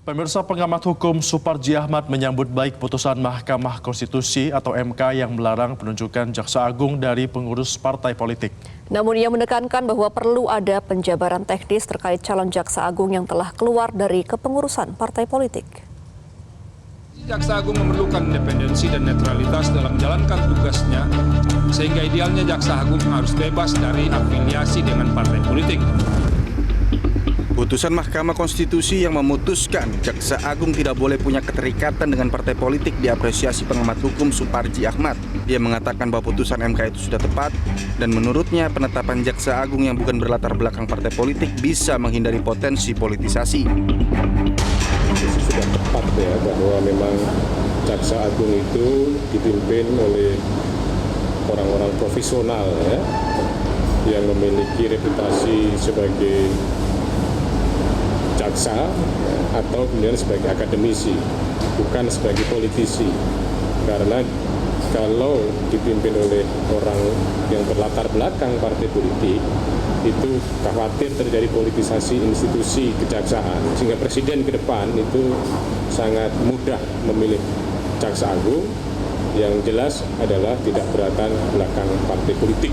Pemirsa, pengamat hukum Suparji Ahmad menyambut baik putusan Mahkamah Konstitusi atau MK yang melarang penunjukan Jaksa Agung dari pengurus partai politik. Namun ia menekankan bahwa perlu ada penjabaran teknis terkait calon Jaksa Agung yang telah keluar dari kepengurusan partai politik. Jaksa Agung memerlukan independensi dan netralitas dalam menjalankan tugasnya, sehingga idealnya Jaksa Agung harus bebas dari afiliasi dengan partai politik. Putusan Mahkamah Konstitusi yang memutuskan Jaksa Agung tidak boleh punya keterikatan dengan partai politik diapresiasi pengamat hukum Suparji Ahmad. Dia mengatakan bahwa putusan MK itu sudah tepat dan menurutnya penetapan Jaksa Agung yang bukan berlatar belakang partai politik bisa menghindari potensi politisasi. Itu sudah tepat ya, bahwa memang Jaksa Agung itu dipimpin oleh orang-orang profesional ya, yang memiliki reputasi sebagai jaksa atau kemudian sebagai akademisi, bukan sebagai politisi. Karena kalau dipimpin oleh orang yang berlatar belakang partai politik, itu khawatir terjadi politisasi institusi kejaksaan, sehingga presiden ke depan itu sangat mudah memilih Jaksa Agung yang jelas adalah tidak berlatar belakang partai politik.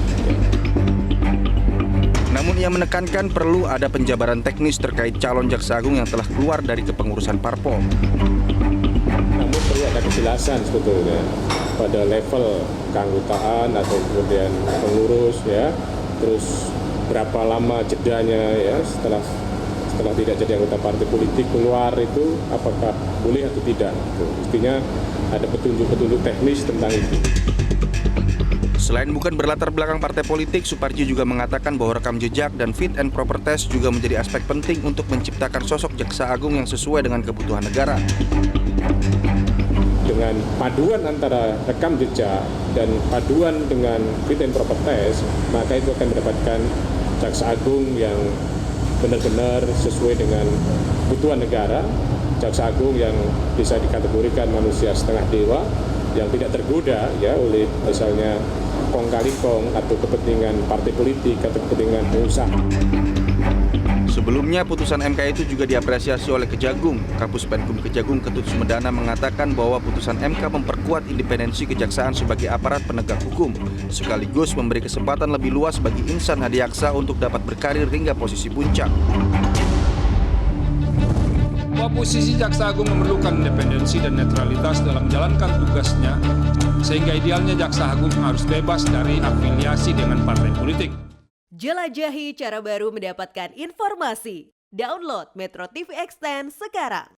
Namun ia menekankan perlu ada penjabaran teknis terkait calon Jaksa Agung yang telah keluar dari kepengurusan parpol. Namun perlu ada kejelasan sebetulnya pada level keanggotaan atau kemudian pengurus ya, terus berapa lama jedanya ya setelah tidak jadi anggota partai politik keluar itu apakah boleh atau tidak. Mestinya ada petunjuk-petunjuk teknis tentang itu. Selain bukan berlatar belakang partai politik, Suparji juga mengatakan bahwa rekam jejak dan fit and proper test juga menjadi aspek penting untuk menciptakan sosok Jaksa Agung yang sesuai dengan kebutuhan negara. Dengan paduan antara rekam jejak dan paduan dengan fit and proper test, maka itu akan mendapatkan Jaksa Agung yang benar-benar sesuai dengan kebutuhan negara, Jaksa Agung yang bisa dikategorikan manusia setengah dewa, yang tidak tergoda ya oleh misalnya kong kali kong atau kepentingan partai politik atau kepentingan pengusaha. Sebelumnya putusan MK itu juga diapresiasi oleh Kejagung. Kapus Penkum Kejagung Ketut Sumedana mengatakan bahwa putusan MK memperkuat independensi kejaksaan sebagai aparat penegak hukum, sekaligus memberi kesempatan lebih luas bagi insan hadiaksa untuk dapat berkarir hingga posisi puncak. Bahwa posisi Jaksa Agung memerlukan independensi dan netralitas dalam menjalankan tugasnya, sehingga idealnya Jaksa Agung harus bebas dari afiliasi dengan partai politik. Jelajahi cara baru mendapatkan informasi. Download Metro TV Extend sekarang.